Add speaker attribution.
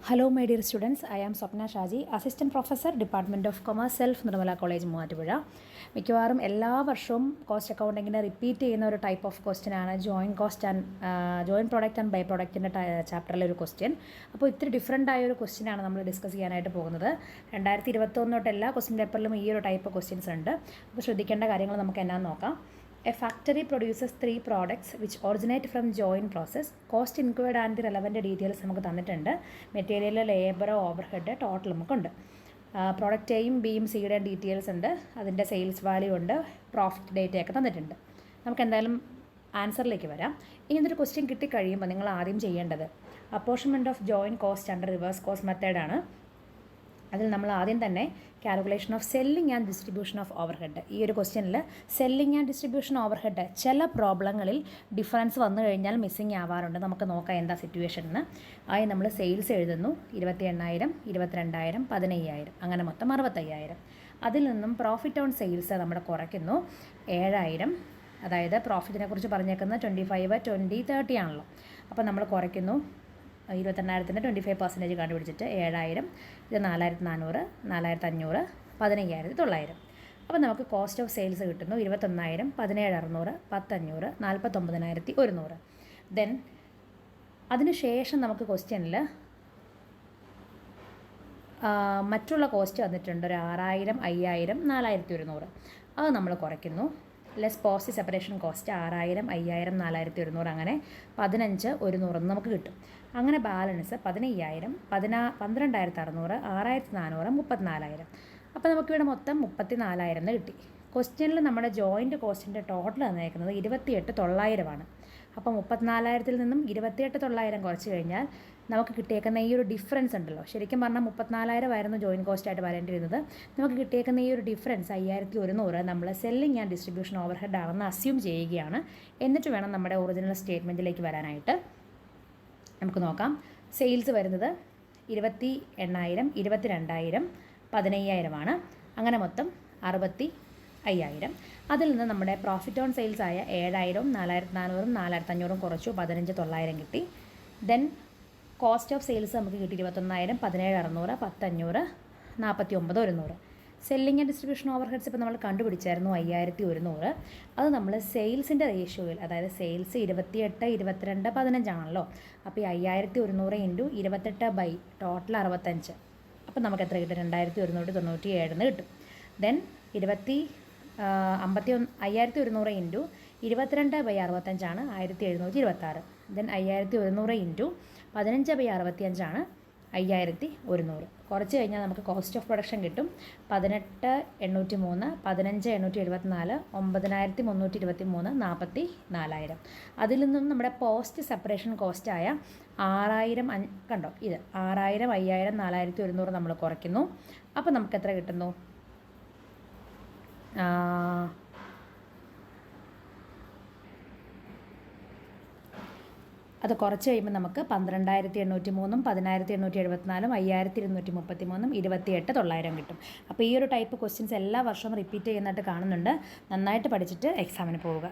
Speaker 1: Hello my dear students, I am Swapna Shaji, Assistant Professor, Department of Commerce, Self Nirmala College, Muvattupuzha. മിക്കവാറും എല്ലാ വർഷവും cost അക്കൗണ്ടിങ്ങിനെ repeat ചെയ്യുന്ന ഒരു type of question ആണ് joint product and by പ്രോഡക്റ്റിൻ്റെ ചാപ്റ്ററിലെ ഒരു question. അപ്പോൾ ഇത്തിരി ഡിഫറൻ്റ് ആയ ഒരു ക്വസ്റ്റ്യൻ ആണ് നമ്മൾ ഡിസ്കസ് ചെയ്യാനായിട്ട് പോകുന്നത്. 2021 തൊട്ട് എല്ലാ ക്വസ്റ്റ്യൻ പേപ്പറിലും ഈ ഒരു ടൈപ്പ് ക്വസ്റ്റ്യൻസ് ഉണ്ട്. അപ്പോൾ ശ്രദ്ധിക്കേണ്ട കാര്യങ്ങൾ നമുക്ക് എന്നാന്ന് നോക്കാം. A factory produces 3 products which originate from joint process. Cost incurred and the relevant details നമുക്ക് തന്നിട്ടുണ്ട്. മെറ്റീരിയൽ, ലേബർ, ഓവർഹെഡ്, ടോട്ടൽ നമുക്കുണ്ട്. പ്രോഡക്റ്റ് എയും ബിയും സിയുടെ ഡീറ്റെയിൽസ് ഉണ്ട്, അതിൻ്റെ സെയിൽസ് വാല്യൂ ഉണ്ട്, പ്രോഫിറ്റ് ഡേറ്റയൊക്കെ തന്നിട്ടുണ്ട്. നമുക്ക് എന്തായാലും ആൻസറിലേക്ക് വരാം. ഇങ്ങനൊരു ക്വസ്റ്റ്യൻ കിട്ടിക്കഴിയുമ്പോൾ നിങ്ങൾ ആദ്യം ചെയ്യേണ്ടത് apportionment of joint cost under reverse cost മെത്തേഡാണ്. അതിൽ നമ്മൾ ആദ്യം തന്നെ calculation of selling and distribution of overhead. ഈ ഒരു ക്വസ്റ്റ്യനിൽ സെല്ലിംഗ് ആൻഡ് ഡിസ്ട്രിബ്യൂഷൻ ഓവർഹെഡ് ചില പ്രോബ്ലങ്ങളിൽ ഡിഫറൻസ് വന്നു കഴിഞ്ഞാൽ മിസ്സിങ് ആവാറുണ്ട്. നമുക്ക് നോക്കാം എന്താ സിറ്റുവേഷനെന്ന്. ആയി നമ്മൾ സെയിൽസ് എഴുതുന്നു 28,000, 22,000, 15,000, അങ്ങനെ മൊത്തം 65,000. അതിൽ നിന്നും പ്രോഫിറ്റ് ഓൺ സെയിൽസ് നമ്മൾ കുറയ്ക്കുന്നു 7,000. അതായത് പ്രോഫിറ്റിനെ കുറിച്ച് പറഞ്ഞേക്കുന്നത് 25, 20, 30 ആണല്ലോ. അപ്പോൾ നമ്മൾ കുറയ്ക്കുന്നു 28,000-ൻ്റെ 25% കണ്ടുപിടിച്ചിട്ട് 7,000, ഇത് 4,400, 4,500, 15,900. അപ്പോൾ നമുക്ക് കോസ്റ്റ് ഓഫ് സെയിൽസ് കിട്ടുന്നു 21,000, 17,600, 10,500, 49,100. ദെൻ അതിനുശേഷം നമുക്ക് ക്വസ്റ്റ്യനിൽ മറ്റുള്ള കോസ്റ്റ് വന്നിട്ടുണ്ട് ഒരു 6,000, 5,000, 4,100. അത് നമ്മൾ കുറയ്ക്കുന്നു. ലെസ് പോസ്റ്റ് സെപ്പറേഷൻ കോസ്റ്റ് 6,000, 5,000, 4,100, അങ്ങനെ 15,100 നമുക്ക് കിട്ടും. അങ്ങനെ ബാലൻസ് 15,000, 12,600, 6,400, 34,000. അപ്പോൾ നമുക്കിവിടെ മൊത്തം 34,000 കിട്ടി. ക്വസ്റ്റ്യനിൽ നമ്മുടെ ജോയിൻറ്റ് കോസ്റ്റിൻ്റെ ടോട്ടൽ തന്നേക്കുന്നത് 28,900 അപ്പോൾ 34,000-ൽ നിന്നും 28,900 കുറച്ച് കഴിഞ്ഞാൽ നമുക്ക് കിട്ടിയേക്കുന്ന ഈ ഒരു ഡിഫറൻസ് ഉണ്ടല്ലോ, ശരിക്കും പറഞ്ഞാൽ 34,000 ജോയിൻറ്റ് കോസ്റ്റായിട്ട് വരേണ്ടിയിരുന്നത്. നമുക്ക് കിട്ടിയേക്കുന്ന ഈ ഒരു ഡിഫറൻസ് 5,100 നമ്മൾ സെല്ലിംഗ് ആൻഡ് ഡിസ്ട്രിബ്യൂഷൻ ഓവർഹെഡ് ആണെന്ന് അസ്യൂം ചെയ്യുകയാണ്. എന്നിട്ട് വേണം നമ്മുടെ ഒറിജിനൽ സ്റ്റേറ്റ്മെൻറ്റിലേക്ക് വരാനായിട്ട്. നമുക്ക് നോക്കാം. സെയിൽസ് വരുന്നത് 28,000, 22,000, 15,000 അങ്ങനെ മൊത്തം 65,000. അതിൽ നിന്ന് നമ്മുടെ പ്രോഫിറ്റ് ഓൺ സെയിൽസ് ആയ 7,000, 4,400, 4,500 കുറച്ചു 15,900 കിട്ടി. ദെൻ കോസ്റ്റ് ഓഫ് സെയിൽസ് നമുക്ക് കിട്ടി 21,000, 17,600, 10,500, 49,100. സെല്ലിംഗ് ആൻഡ് ഡിസ്ട്രിബ്യൂഷൻ ഓവർഹെഡ്സ് ഇപ്പോൾ നമ്മൾ കണ്ടുപിടിച്ചായിരുന്നു 5,100. അത് നമ്മൾ സെയിൽസിൻ്റെ റേഷ്യോയിൽ, അതായത് സെയിൽസ് 28, 22, 15 ആണല്ലോ. അപ്പോൾ ഈ 5,100 ഇൻറ്റു 28 ടോട്ടൽ 65. അപ്പോൾ നമുക്ക് എത്ര കിട്ടും? 2,197 കിട്ടും. Then 5,100 into 22/65 1,726. Then 5,100 into 15/65 5,100. കുറച്ച് കഴിഞ്ഞാൽ നമുക്ക് കോസ്റ്റ് ഓഫ് പ്രൊഡക്ഷൻ കിട്ടും 18,803, 15,874, 9,323, 44,000. അതിൽ നിന്നും നമ്മുടെ പോസ്റ്റ് സെപ്പറേഷൻ കോസ്റ്റായ 6,000 കണ്ടോ, ഇത് 6,000, 5,000, 4,100 നമ്മൾ കുറയ്ക്കുന്നു. അപ്പോൾ നമുക്ക് എത്ര കിട്ടുന്നു? അത് കുറച്ച് കഴിയുമ്പോൾ നമുക്ക് 12,803, 10,874, 5,233, 28,900 കിട്ടും. അപ്പോൾ ഈ ഒരു ടൈപ്പ് ക്വസ്റ്റ്യൻസ് എല്ലാ വർഷവും റിപ്പീറ്റ് ചെയ്യുന്നതായിട്ട് കാണുന്നുണ്ട്. നന്നായിട്ട് പഠിച്ചിട്ട് എക്സാമിന് പോവുക.